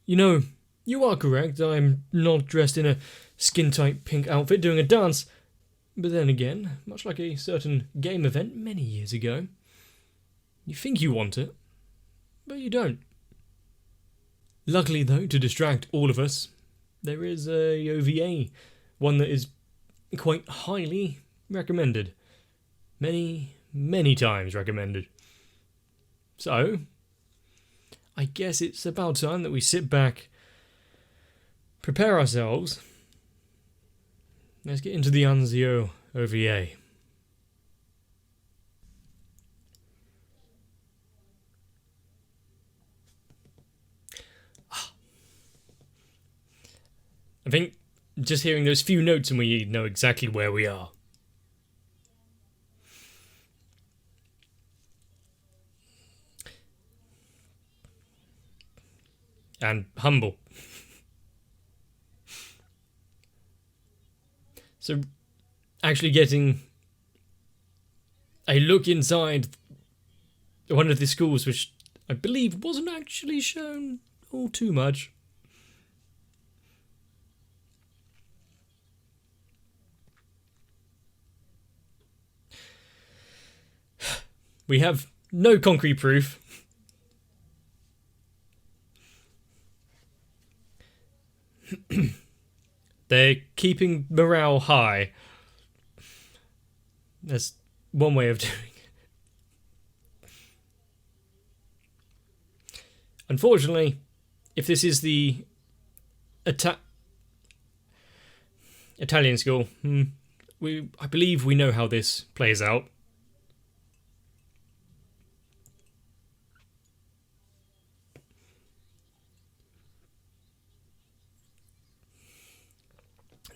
You know, you are correct. I'm not dressed in a skin-tight pink outfit doing a dance. But then again, much like a certain game event many years ago, you think you want it, but you don't. Luckily, though, to distract all of us, there is a OVA, one that is quite highly recommended. Many, many times recommended. So, I guess it's about time that we sit back, prepare ourselves. Let's get into the Anzio OVA. I think just hearing those few notes and we know exactly where we are. And humble. So, actually getting a look inside one of the schools, which I believe wasn't actually shown all too much. We have no concrete proof. They're keeping morale high. That's one way of doing it. Unfortunately, if this is the Italian school, I believe we know how this plays out.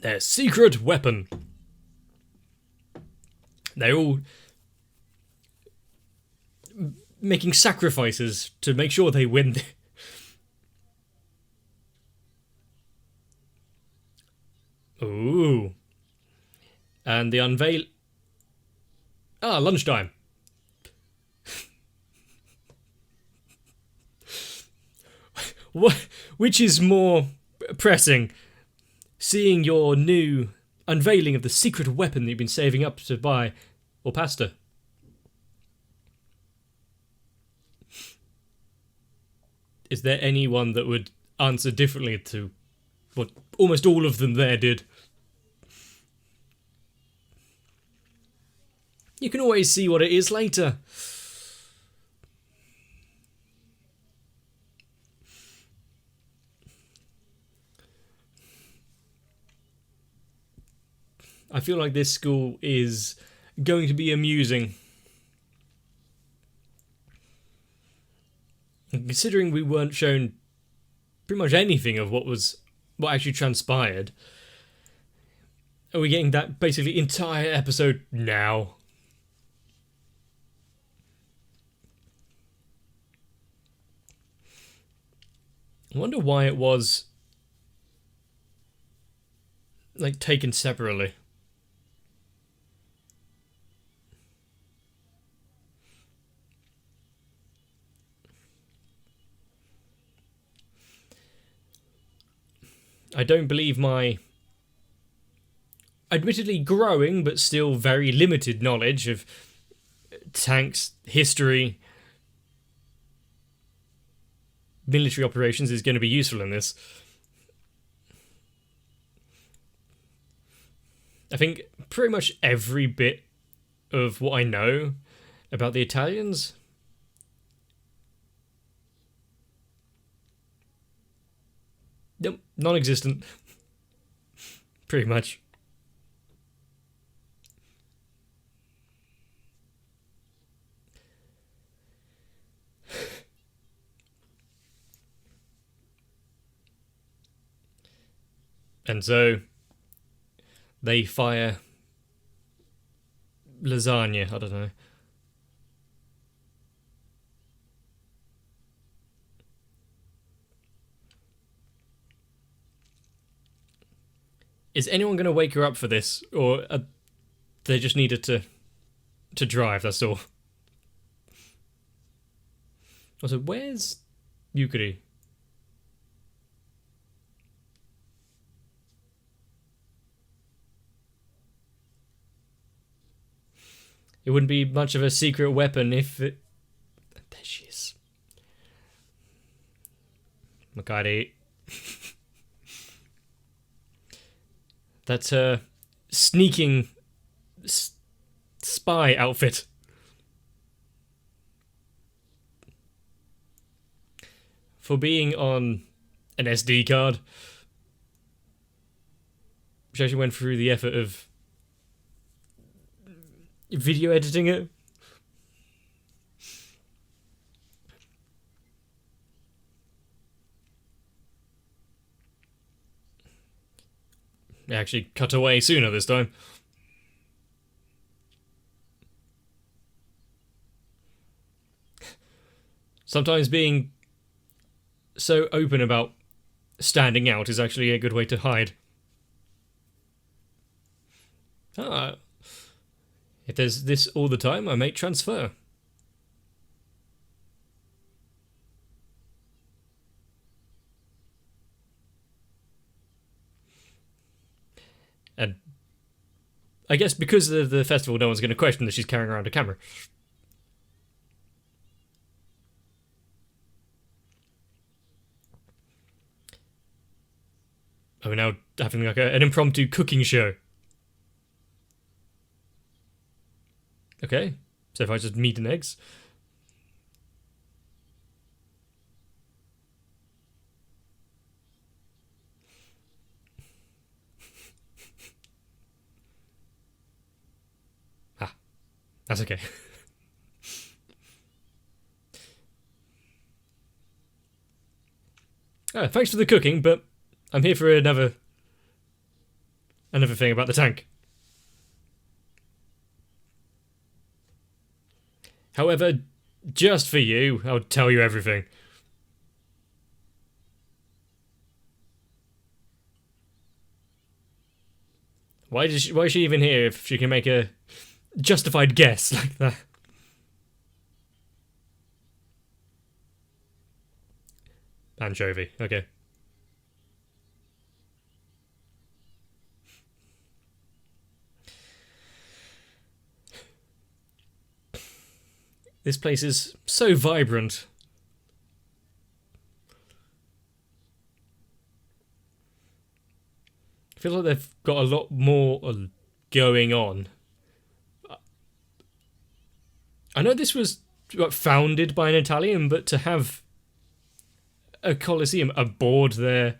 Their secret weapon. They're all making sacrifices to make sure they win. Ooh. And the unveil... lunchtime. Which is more pressing? Seeing your new unveiling of the secret weapon that you've been saving up to buy, or pasta? Is there anyone that would answer differently to what almost all of them there did? You can always see what it is later. I feel like this school is going to be amusing. Considering we weren't shown pretty much anything of what actually transpired, are we getting that basically entire episode now? I wonder why it was like taken separately. I don't believe my admittedly growing but still very limited knowledge of tanks, history, military operations is going to be useful in this. I think pretty much every bit of what I know about the Italians nope, non-existent. Pretty much. And so they fire lasagna, I don't know. Is anyone going to wake her up for this? Or they just needed to drive, that's all. Also, where's Yukari? It wouldn't be much of a secret weapon if it... There she is. Makari. That's her sneaking spy outfit. For being on an SD card. She actually went through the effort of video editing it. It actually cut away sooner this time. Sometimes being so open about standing out is actually a good way to hide. Ah, if there's this all the time, I may transfer. And I guess because of the festival, no one's going to question that she's carrying around a camera. Oh, we're now having like an impromptu cooking show. Okay, so if I just meat and eggs. Ah, that's okay. Thanks for the cooking, but I'm here for another thing about the tank. However, just for you, I'll tell you everything. Why is she even here if she can make a justified guess like that? Anchovy, okay. This place is so vibrant. I feel like they've got a lot more going on. I know this was founded by an Italian, but to have a Colosseum aboard their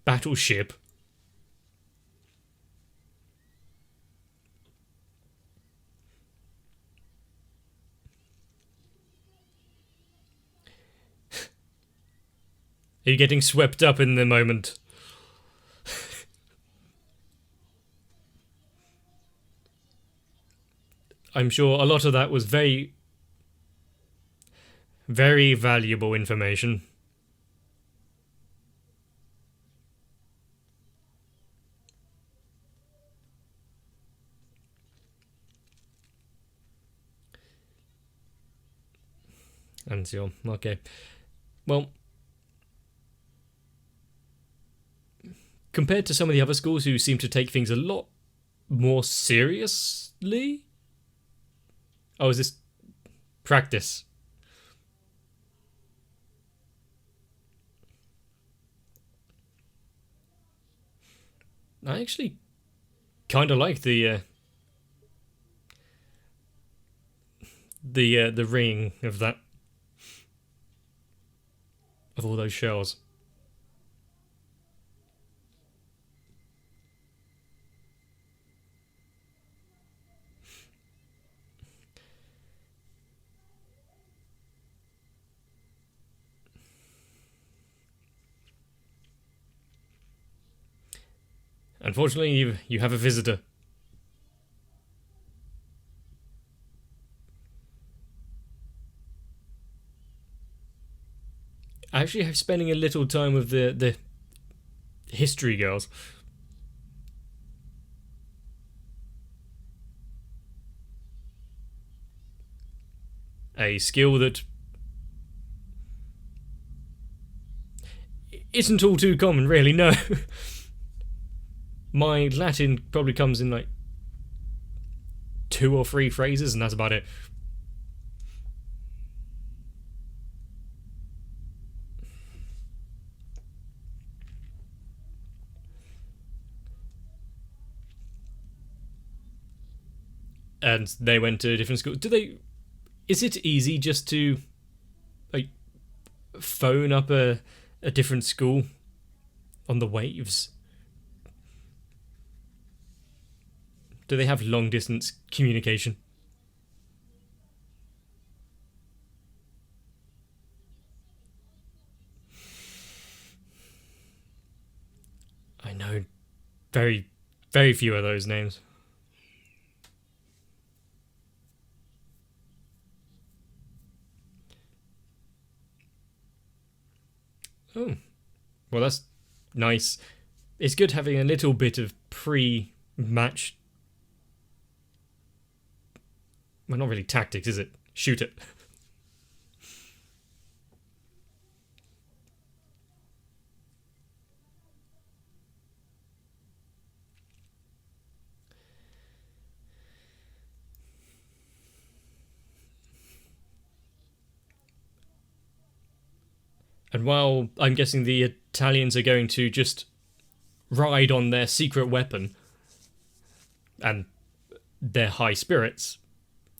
battleship. Are you getting swept up in the moment? I'm sure a lot of that was very, very valuable information. Anzio, okay. Well, compared to some of the other schools who seem to take things a lot more seriously... Oh, is this practice? I actually kind of like the ring of that, of all those shells. Unfortunately, you have a visitor. I actually have spending a little time with the history girls. A skill that isn't all too common, really, no. My Latin probably comes in like 2 or 3 phrases, and that's about it. And they went to different schools. Is it easy just to like phone up a different school on the waves? Do they have long distance communication? I know very, very few of those names. Oh, well, that's nice. It's good having a little bit of pre-match. Well, not really tactics, is it? Shoot it. And while I'm guessing the Italians are going to just ride on their secret weapon and their high spirits,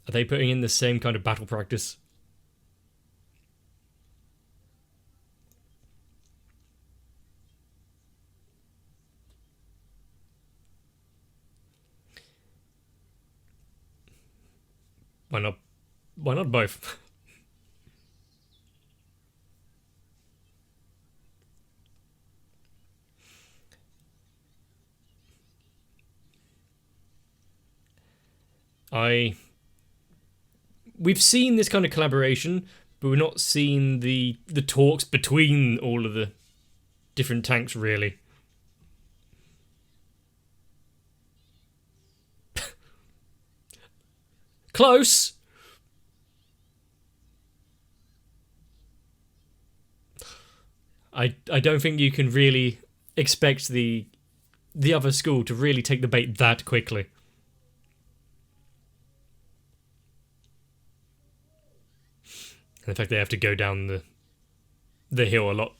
are they putting in the same kind of battle practice? Why not? Why not both? We've seen this kind of collaboration, but we've not seen the talks between all of the different tanks, really. Close! I don't think you can really expect the other school to really take the bait that quickly. And in fact, they have to go down the hill a lot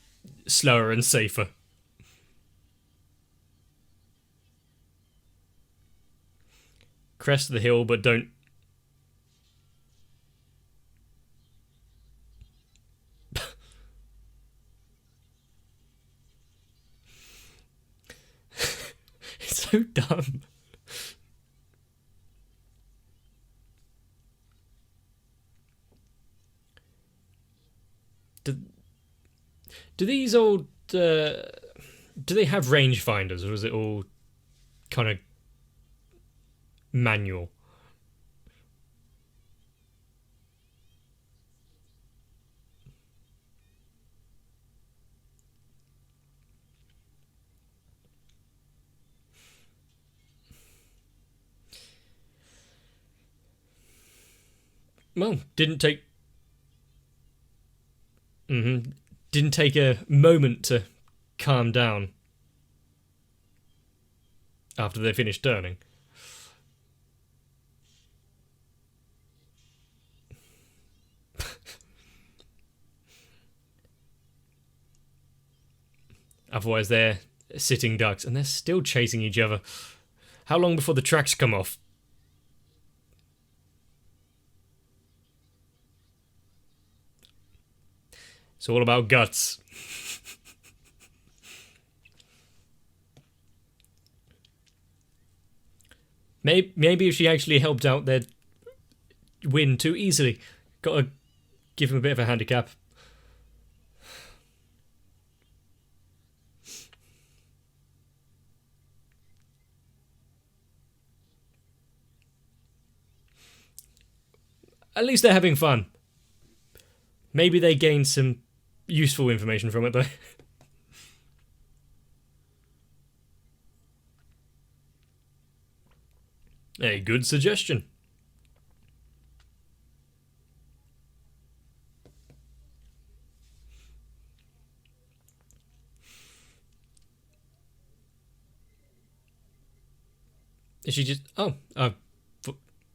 slower and safer. Crest the hill, but don't... It's so dumb. Do these old... do they have rangefinders, or is it all kind of manual? Well, didn't take a moment to calm down after they finished turning. Otherwise they're sitting ducks, and they're still chasing each other. How long before the tracks come off? It's all about guts. Maybe if she actually helped out their win too easily. Gotta give him a bit of a handicap. At least they're having fun. Maybe they gained some useful information from it, though. A good suggestion. Is she just... Oh,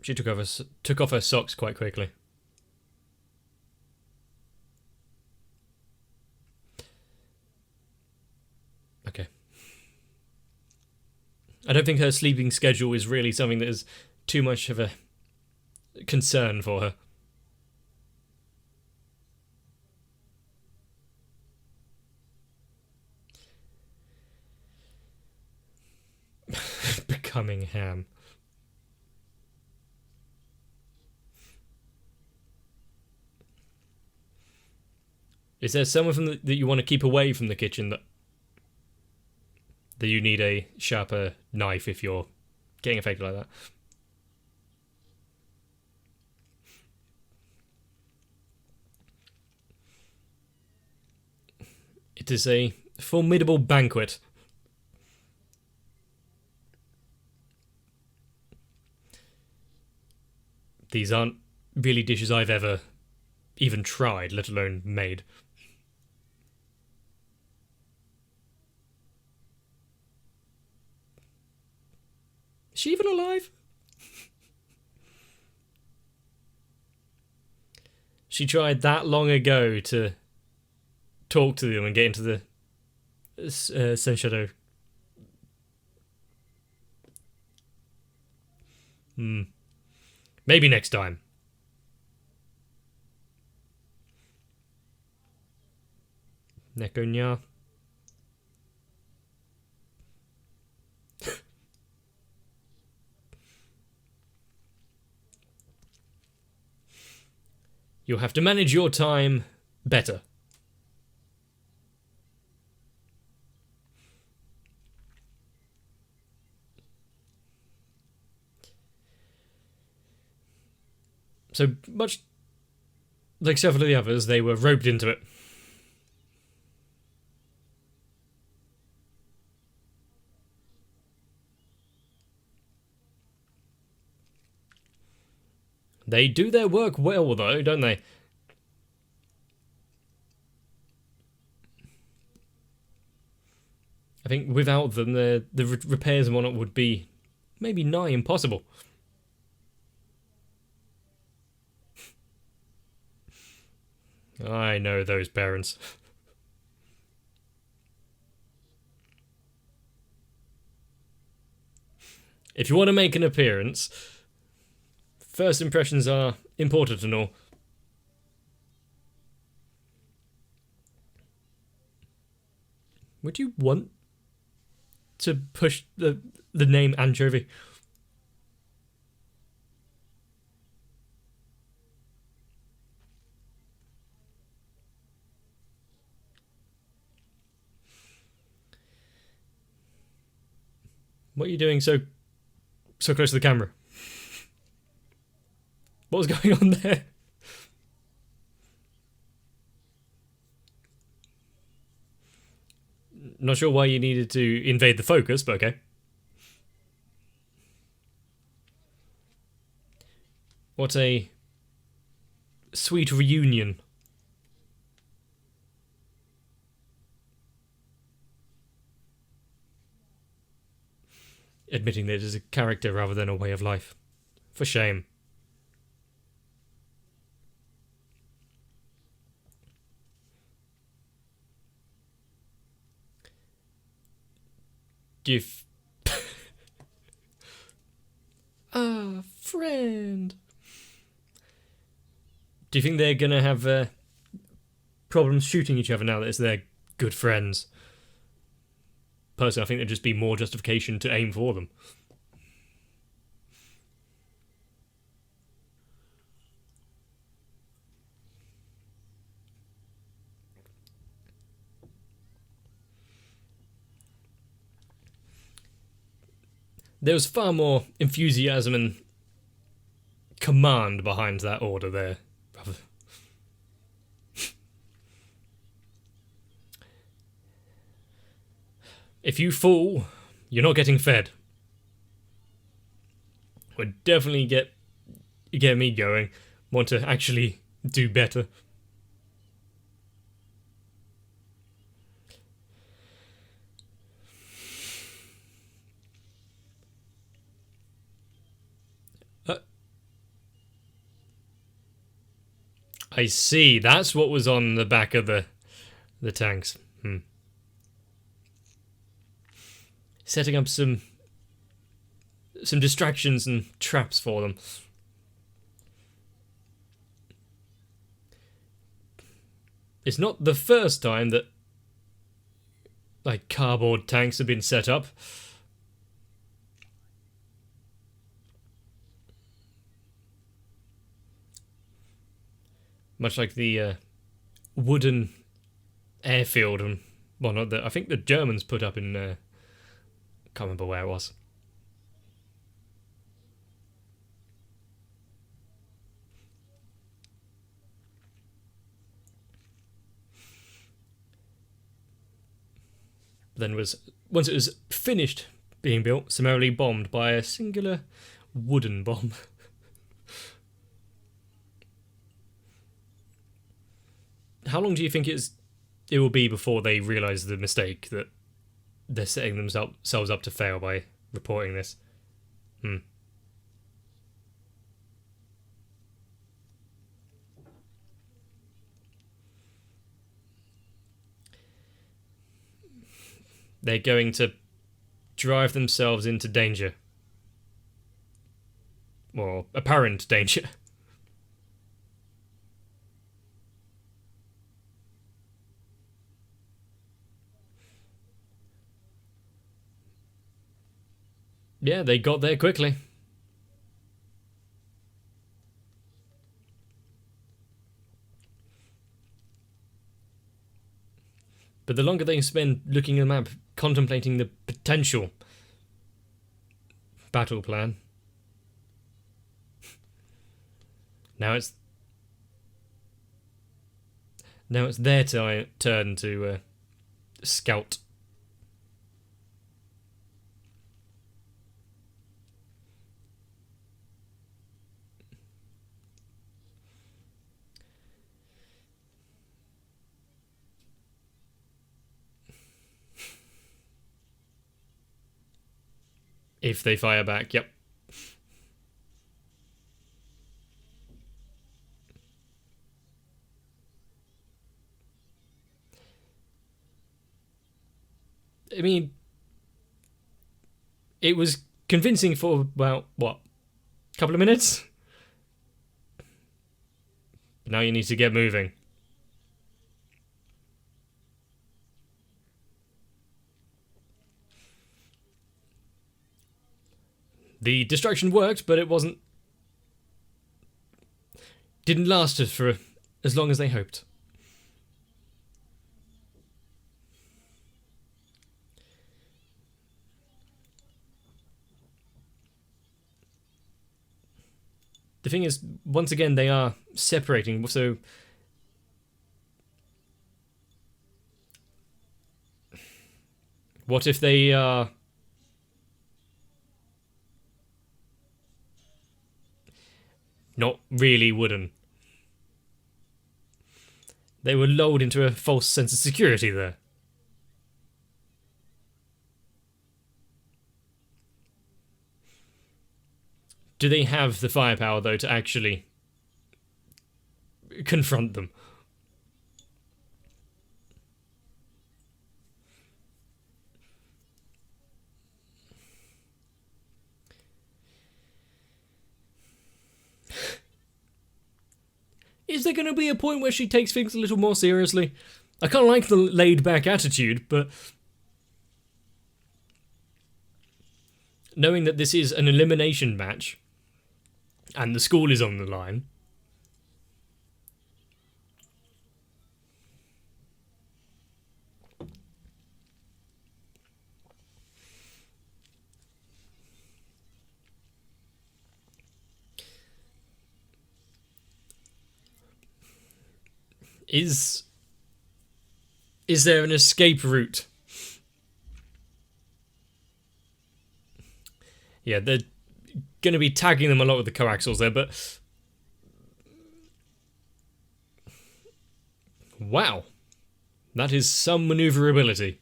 She took off her socks quite quickly. Okay. I don't think her sleeping schedule is really something that is too much of a concern for her. Becoming ham. Is there someone that you want to keep away from the kitchen that you need a sharper knife if you're getting affected like that? It is a formidable banquet. These aren't really dishes I've ever even tried, let alone made. Is she even alive? She tried that long ago to talk to them and get into the Sun Shadow. Maybe next time. Nekonya. You'll have to manage your time better. So much like several of the others, they were roped into it. They do their work well, though, don't they? I think without them, the repairs and whatnot would be maybe nigh impossible. I know those parents. If you want to make an appearance, first impressions are important and all. Would you want to push the name Anchovy? What are you doing so close to the camera? What was going on there? Not sure why you needed to invade the focus, but okay. What a sweet reunion. Admitting that it is a character rather than a way of life. For shame. Friend. Do you think they're gonna have problems shooting each other now that it's their good friends? Personally, I think there'd just be more justification to aim for them. There was far more enthusiasm and command behind that order there, brother. If you fall, you're not getting fed. Would definitely get me going. Want to actually do better. I see. That's what was on the back of the tanks. Setting up some distractions and traps for them. It's not the first time that like cardboard tanks have been set up. Much like the wooden airfield and whatnot that I think the Germans put up in... can't remember where it was. Then once it was finished being built, summarily bombed by a singular wooden bomb. How long do you think it will be before they realise the mistake that they're setting themselves up to fail by reporting this? They're going to drive themselves into danger. Or apparent danger. Yeah, they got there quickly. But the longer they spend looking at the map, contemplating the potential battle plan, now it's their turn to scout. If they fire back, yep. I mean, it was convincing for about, what, a couple of minutes? But now you need to get moving. The distraction worked, but it didn't last for as long as they hoped. The thing is, once again, they are separating, so... What if they are... not really wooden? They were lulled into a false sense of security there. Do they have the firepower, though, to actually confront them? Is there going to be a point where she takes things a little more seriously? I kind of like the laid-back attitude, but... knowing that this is an elimination match, and the school is on the line... Is there an escape route? Yeah, they're going to be tagging them a lot with the coaxials there, but... wow. That is some maneuverability.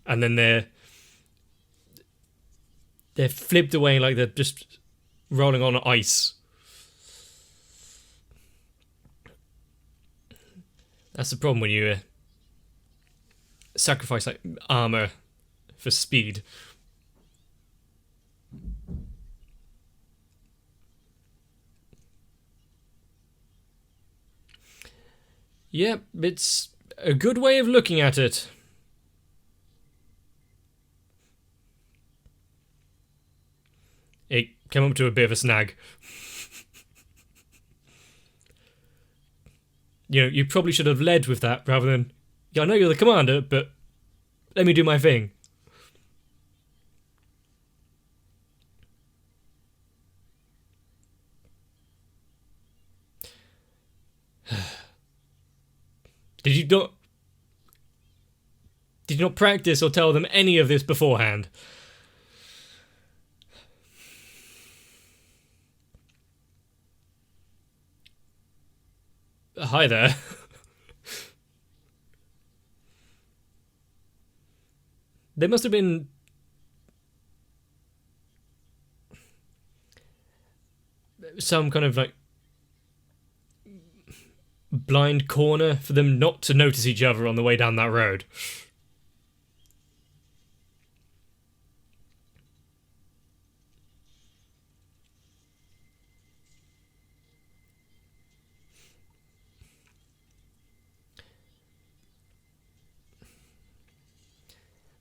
And then they're flipped away like they're just rolling on ice. That's the problem when you sacrifice like armor for speed. Yep, it's a good way of looking at it. It came up to a bit of a snag. You know, you probably should have led with that rather than, yeah, I know you're the commander, but let me do my thing. Did you not practice or tell them any of this beforehand? Hi there. There must have been some kind of like blind corner for them not to notice each other on the way down that road.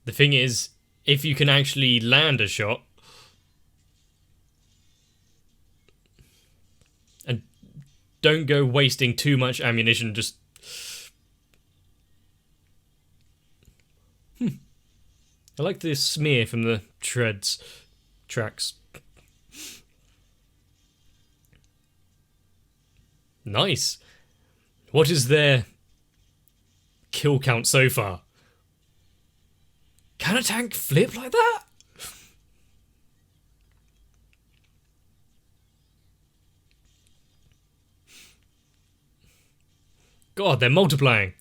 The thing is, if you can actually land a shot and don't go wasting too much ammunition just... I like the smear from the tracks. Nice. What is their kill count so far? Can a tank flip like that? God, they're multiplying.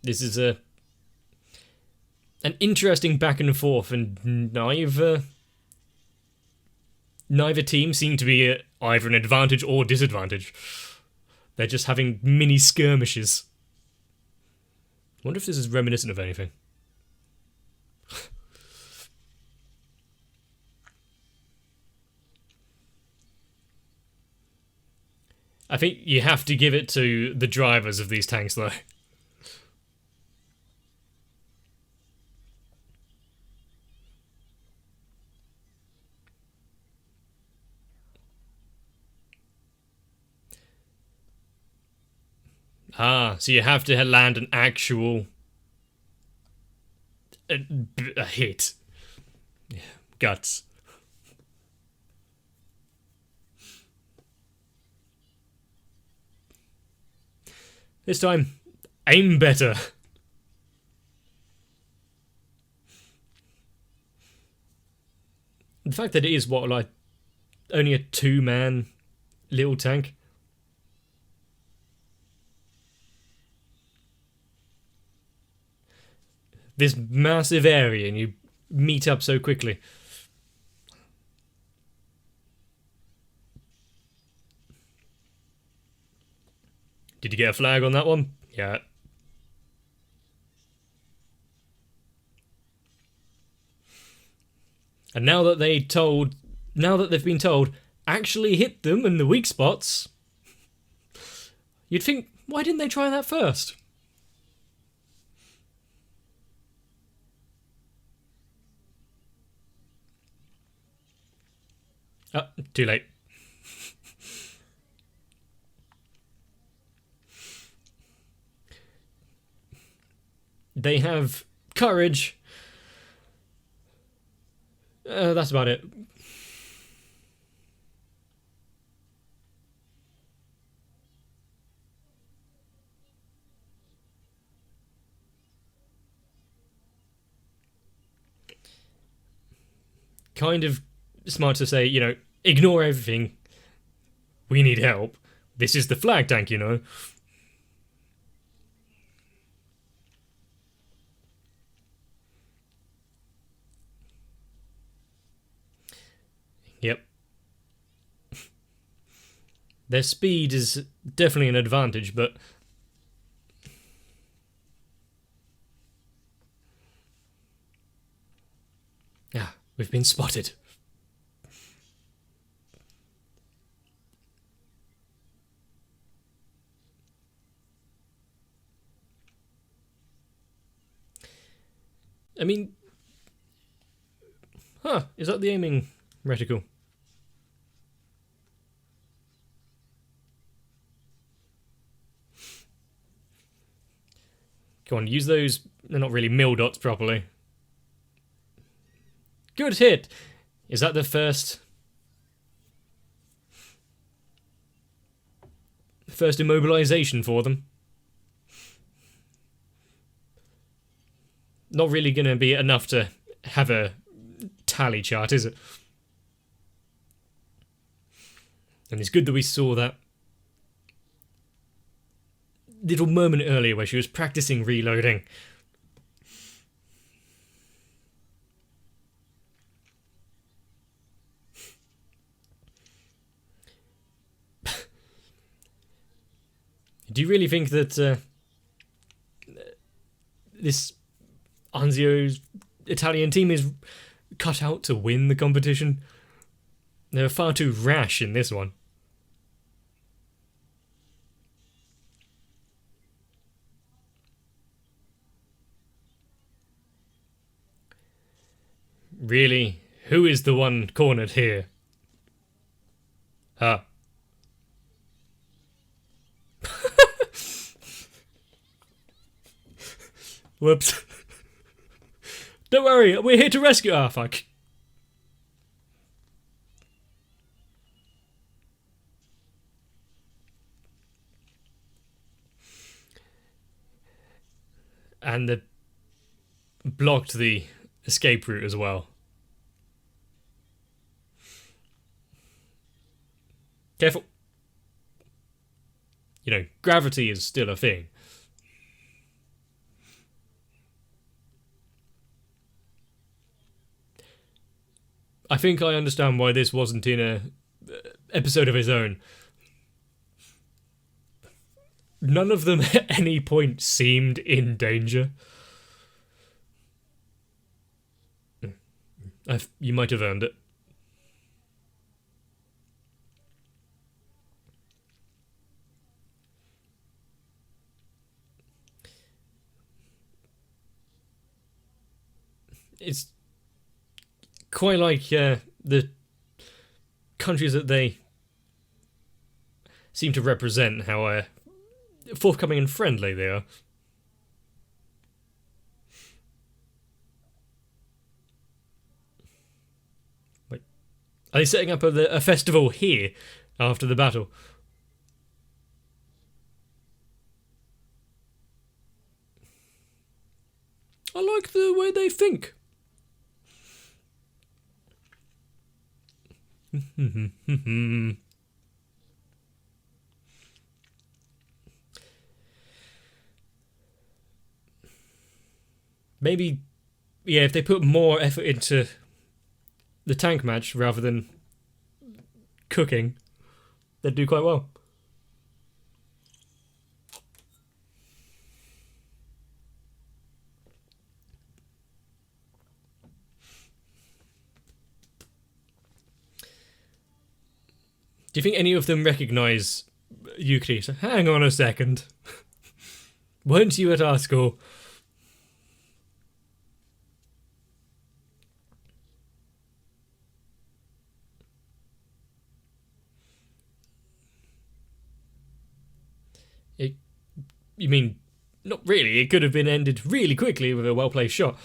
This is an interesting back and forth, and neither team seem to be at either an advantage or disadvantage. They're just having mini skirmishes. I wonder if this is reminiscent of anything. I think you have to give it to the drivers of these tanks, though. Ah, so you have to land an actual... a hit. Yeah, guts. This time, aim better. The fact that it is, what, like, only a two-man little tank. This massive area and you meet up so quickly. Did you get a flag on that one? Yeah. And now that they've been told, actually hit them in the weak spots, you'd think, why didn't they try that first? Oh, too late. They have courage. That's about it. Kind of smart to say, you know, ignore everything. We need help. This is the flag tank, you know. Yep. Their speed is definitely an advantage, but... Ah, we've been spotted. I mean... Huh, is that the aiming reticle? Go on, use those. They're not really mill dots properly. Good hit! Is that the first immobilization for them? Not really going to be enough to have a tally chart, is it? And it's good that we saw that little moment earlier where she was practicing reloading. Do you really think that this Anzio's Italian team is cut out to win the competition? They were far too rash in this one. Really? Who is the one cornered here? Huh. Whoops. Don't worry, we're here to rescue... Ah, fuck. And they blocked the escape route as well. Careful. You know, gravity is still a thing. I think I understand why this wasn't in a episode of its own. None of them at any point seemed in danger. You might have earned it. It's quite like the countries that they seem to represent, how forthcoming and friendly they are. Wait, are they setting up a festival here after the battle? I like the way they think. Maybe, yeah, if they put more effort into the tank match rather than cooking, they'd do quite well. Do you think any of them recognise Yukri? So, hang on a second. Weren't you at our school? You mean, not really. It could have been ended really quickly with a well-placed shot.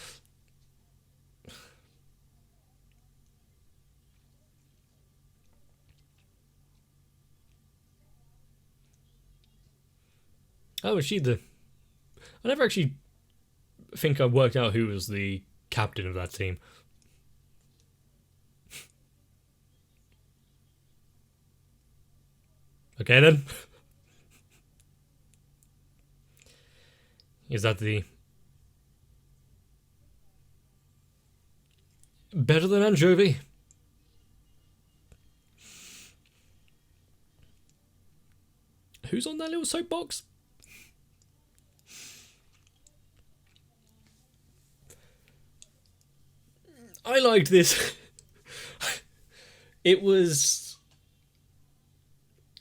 Oh, was she the... I never actually think I worked out who was the captain of that team. Okay then. Is that the... better than anchovy? Who's on that little soapbox? I liked this. It was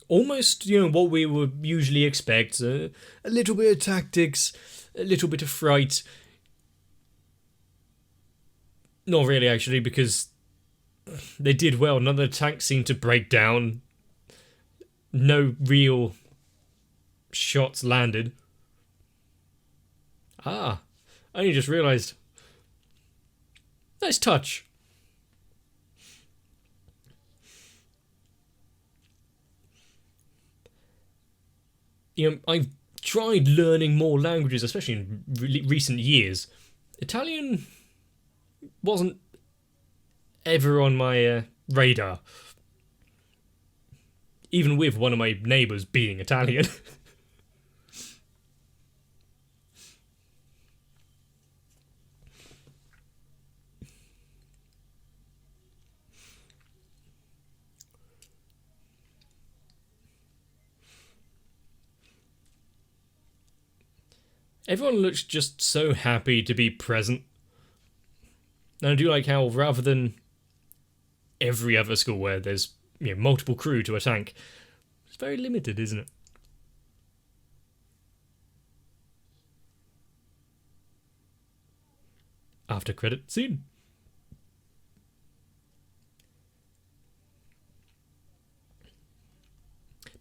almost, what we would usually expect. A little bit of tactics, a little bit of fright. Not really, actually, because they did well. None of the tanks seemed to break down. No real shots landed. I only just realised. Nice touch. I've tried learning more languages, especially in recent years. Italian wasn't ever on my radar. Even with one of my neighbours being Italian. Everyone looks just so happy to be present. And I do like how, rather than every other school where there's multiple crew to a tank, it's very limited, isn't it? After credit scene.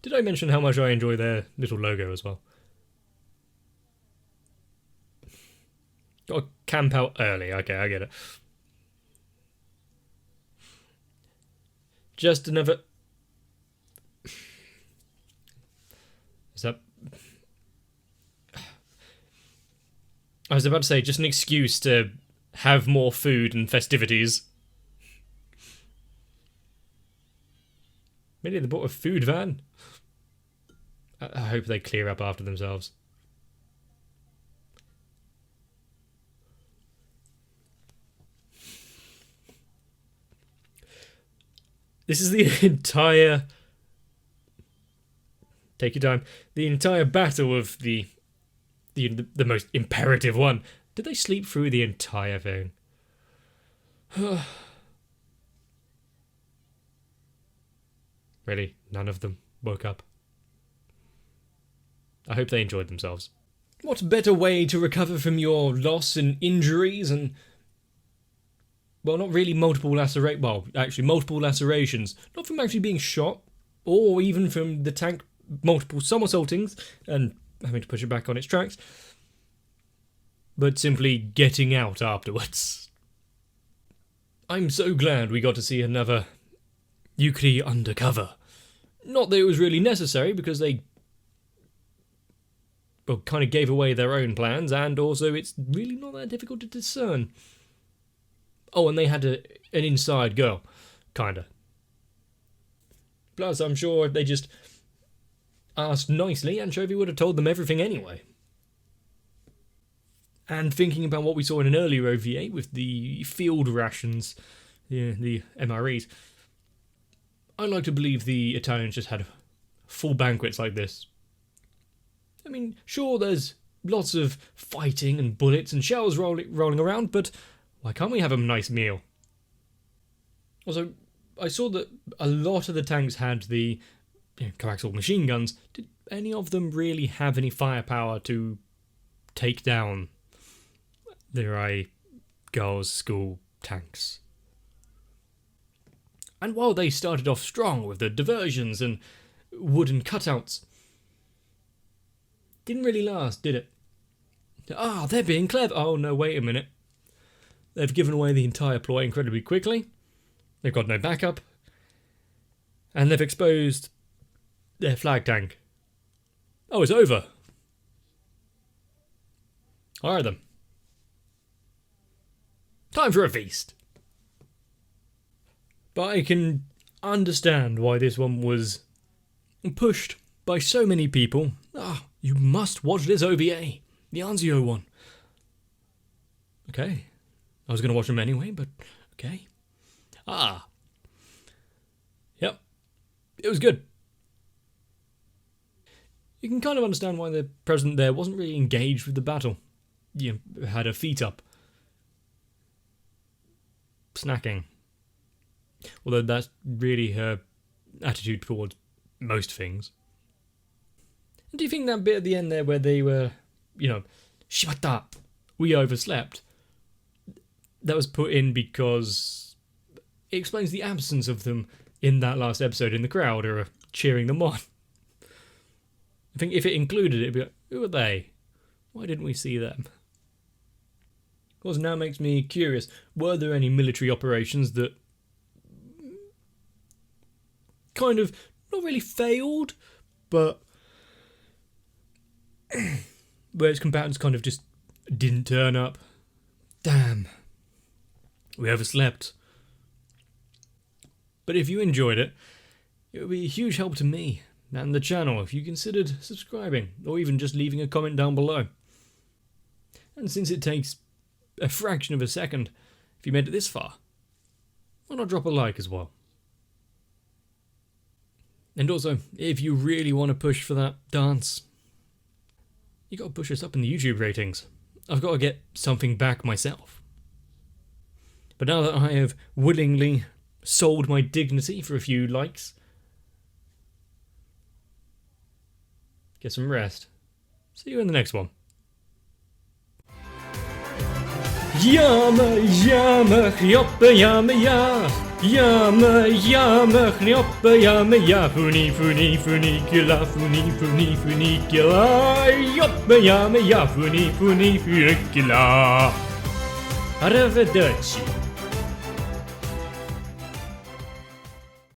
Did I mention how much I enjoy their little logo as well? Got to camp out early. Okay, I get it. Just another... Is that... I was about to say, just an excuse to have more food and festivities. Maybe they bought a food van. I hope they clear up after themselves. This is the entire... Take your time. The entire battle of the most imperative one. Did they sleep through the entire thing? Really? None of them woke up? I hope they enjoyed themselves. What better way to recover from your loss and injuries and... Well, not really multiple lacerations. Well, actually, multiple lacerations. Not from actually being shot, or even from the tank multiple somersaultings and having to push it back on its tracks, but simply getting out afterwards. I'm so glad we got to see another Yukri undercover. Not that it was really necessary, because they kind of gave away their own plans, and also it's really not that difficult to discern. Oh, and they had an inside girl, kinda. Plus, I'm sure if they just asked nicely, Anchovy would have told them everything anyway. And thinking about what we saw in an earlier OVA with the field rations, the MREs, I like to believe the Italians just had full banquets like this. I mean, sure, there's lots of fighting and bullets and shells rolling around, but why can't we have a nice meal? Also, I saw that a lot of the tanks had the coaxial machine guns. Did any of them really have any firepower to take down the girls' school tanks? And while they started off strong with the diversions and wooden cutouts, didn't really last, did it? They're being clever. Oh no, wait a minute. They've given away the entire ploy incredibly quickly. They've got no backup. And they've exposed their flag tank. Oh, it's over. Hire them. Time for a feast. But I can understand why this one was pushed by so many people. You must watch this OVA. The Anzio one. Okay. I was going to watch them anyway, but okay. Yep. It was good. You can kind of understand why the president there wasn't really engaged with the battle. You know, had her feet up. Snacking. Although that's really her attitude towards most things. And do you think that bit at the end there where they were, shimatta, we overslept, that was put in because it explains the absence of them in that last episode in the crowd or cheering them on? I think if it included it, it'd be like, who are they? Why didn't we see them? Of course, now makes me curious. Were there any military operations that kind of, not really failed, but where its combatants kind of just didn't turn up? Damn. We overslept. But if you enjoyed it, it would be a huge help to me and the channel if you considered subscribing or even just leaving a comment down below. And since it takes a fraction of a second if you made it this far, why not drop a like as well? And also, if you really want to push for that dance, you got to push us up in the YouTube ratings. I've got to get something back myself. But now that I have willingly sold my dignity for a few likes, get some rest. See you in the next one. Yama yama hyopa yama ya. Yama yama hyopa yama ya. Funi funi funicula funi funi funicula. Yopa yama ya. Funi funi funicula. Arrivederci.